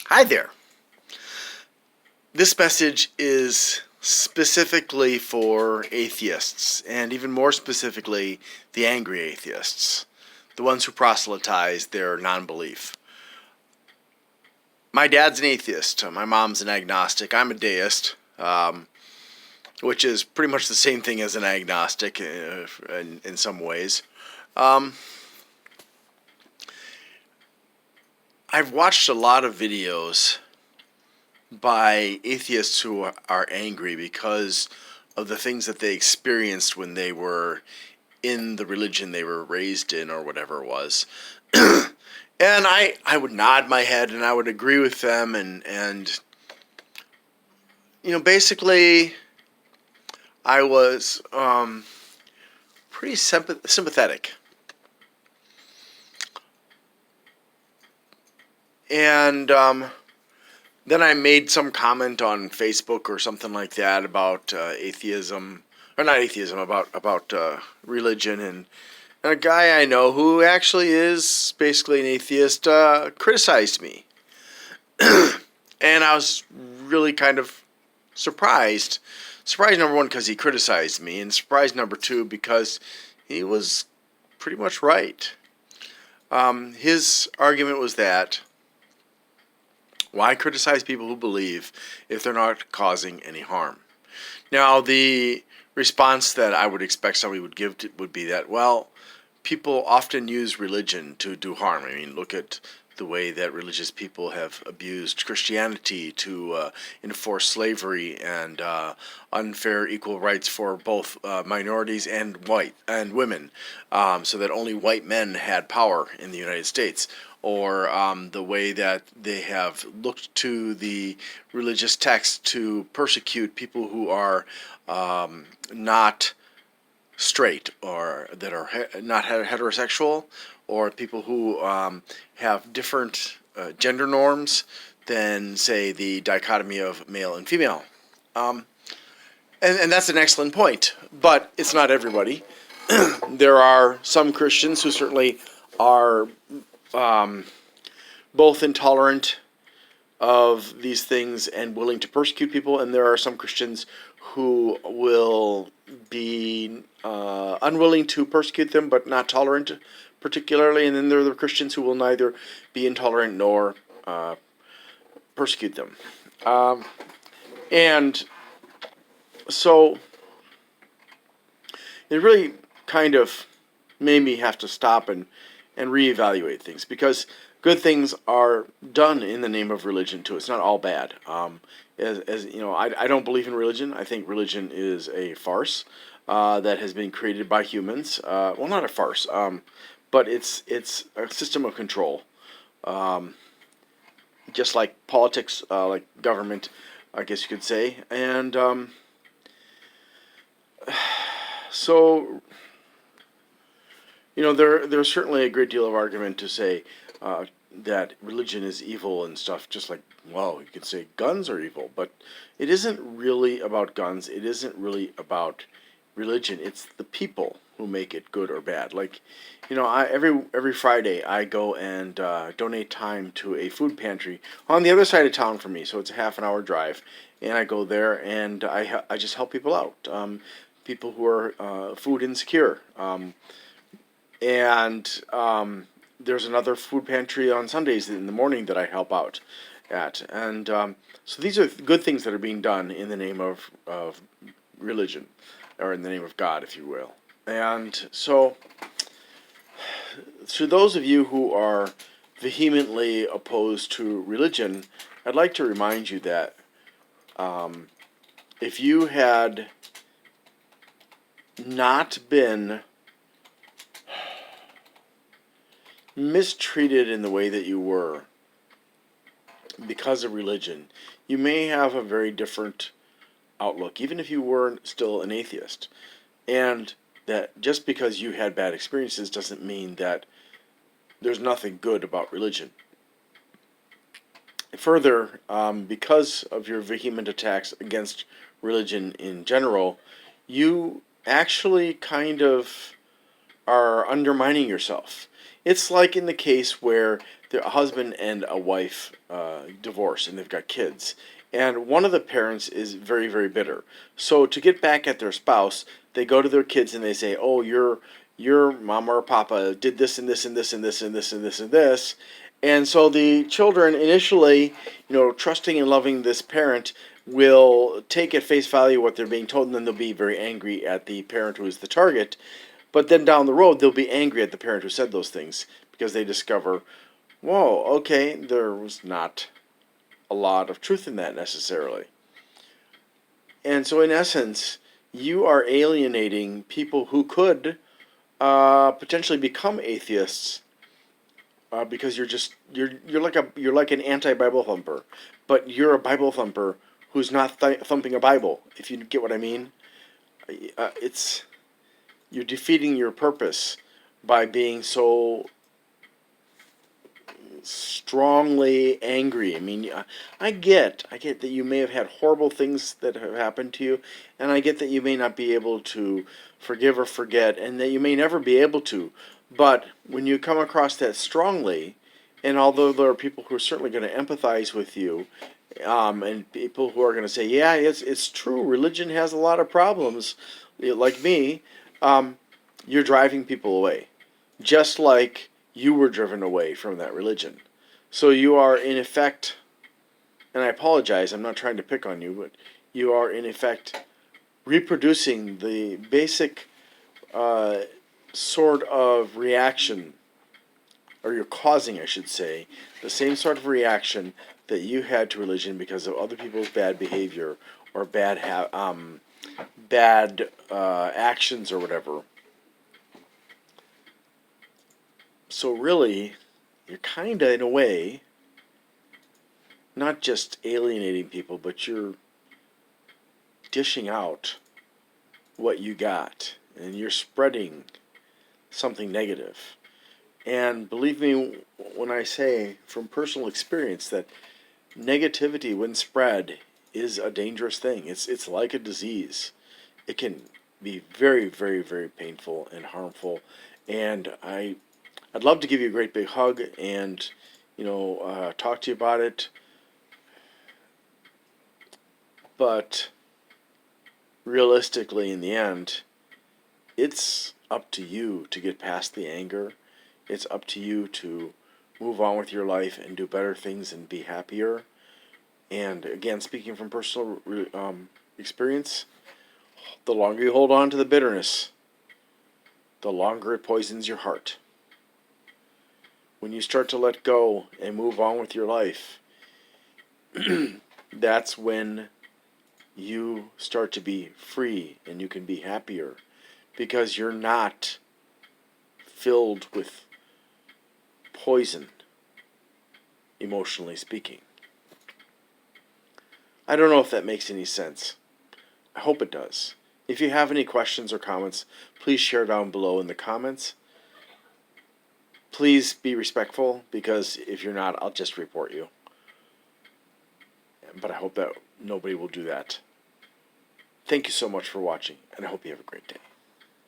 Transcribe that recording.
Hi there. This message is specifically for atheists, and even more specifically, the angry atheists, the ones who proselytize their non-belief. My dad's an atheist. My mom's an agnostic. I'm a deist, which is pretty much the same thing as an agnostic in some ways. I've watched a lot of videos by atheists who are angry because of the things that they experienced when they were in the religion they were raised in or whatever it was. And I would nod my head and I would agree with them and basically I was pretty sympathetic. And then I made some comment on Facebook or something like that about atheism, or not atheism, about religion, and a guy I know who actually is basically an atheist criticized me, and I was really kind of surprised. Surprised number one because he criticized me, and surprised number two because he was pretty much right. His argument was that why criticize people who believe if they're not causing any harm? Now, the response that I would expect somebody would give would be that, well, people often use religion to do harm. I mean, look at the way that religious people have abused Christianity to enforce slavery and unfair equal rights for both minorities and women, so that only white men had power in the United States. Or the way that they have looked to the religious text to persecute people who are not straight or that are not heterosexual, or people who have different gender norms than, say, the dichotomy of male and female. And that's an excellent point, but it's not everybody. There are some Christians who certainly are both intolerant of these things and willing to persecute people, and there are some Christians who will be unwilling to persecute them but not tolerant particularly, and then there are the Christians who will neither be intolerant nor persecute them. And so it really kind of made me have to stop and reevaluate things, because good things are done in the name of religion too. It's not all bad. As you know, I don't believe in religion. I think religion is a farce that has been created by humans. Well, not a farce, but it's a system of control, just like politics, like government, I guess you could say. And so there's certainly a great deal of argument to say that religion is evil and stuff, just like, well, you could say guns are evil, but it isn't really about guns. It isn't really about religion. It's the people who make it good or bad. Like, every Friday I go and donate time to a food pantry on the other side of town from me, so it's a half an hour drive, and I go there and I just help people out, people who are food insecure. And there's another food pantry on Sundays in the morning that I help out at. And so these are good things that are being done in the name of religion, or in the name of God, if you will. And so, to those of you who are vehemently opposed to religion, I'd like to remind you that if you had not been mistreated in the way that you were because of religion, you may have a very different outlook, even if you weren't still an atheist. And that just because you had bad experiences doesn't mean that there's nothing good about religion. Further, because of your vehement attacks against religion in general, you actually kind of are undermining yourself. It's like in the case where the husband and a wife divorce and they've got kids. And one of the parents is very, very bitter. So to get back at their spouse, they go to their kids and they say, "Oh, your mama or papa did this and this and this and this and this and this and this." And so the children initially, trusting and loving this parent, will take at face value what they're being told, and then they'll be very angry at the parent who is the target. But then down the road, they'll be angry at the parent who said those things because they discover, whoa, okay, there was not a lot of truth in that necessarily. And so, in essence, you are alienating people who could potentially become atheists because you're like an anti-Bible thumper, but you're a Bible thumper who's not thumping a Bible. If you get what I mean, it's you're defeating your purpose by being so strongly angry. I mean, I get that you may have had horrible things that have happened to you, and I get that you may not be able to forgive or forget, and that you may never be able to. But when you come across that strongly, and although there are people who are certainly going to empathize with you, and people who are going to say, yeah, it's true, religion has a lot of problems, like me, you're driving people away. Just like you were driven away from that religion. So you are, in effect, and I apologize, I'm not trying to pick on you, but you are, in effect, reproducing the basic sort of reaction, or you're causing, I should say, the same sort of reaction that you had to religion because of other people's bad behavior or bad actions or whatever. So really, you're kind of, in a way, not just alienating people, but you're dishing out what you got, and you're spreading something negative. And believe me when I say, from personal experience, that negativity, when spread, is a dangerous thing. It's like a disease. It can be very, very, very painful and harmful. And I'd love to give you a great big hug and, talk to you about it. But realistically, in the end, it's up to you to get past the anger. It's up to you to move on with your life and do better things and be happier. And again, speaking from personal experience, the longer you hold on to the bitterness, the longer it poisons your heart. When you start to let go and move on with your life, that's when you start to be free and you can be happier because you're not filled with poison, emotionally speaking. I don't know if that makes any sense. I hope it does. If you have any questions or comments, please share down below in the comments. Please be respectful, because if you're not, I'll just report you. But I hope that nobody will do that. Thank you so much for watching, and I hope you have a great day.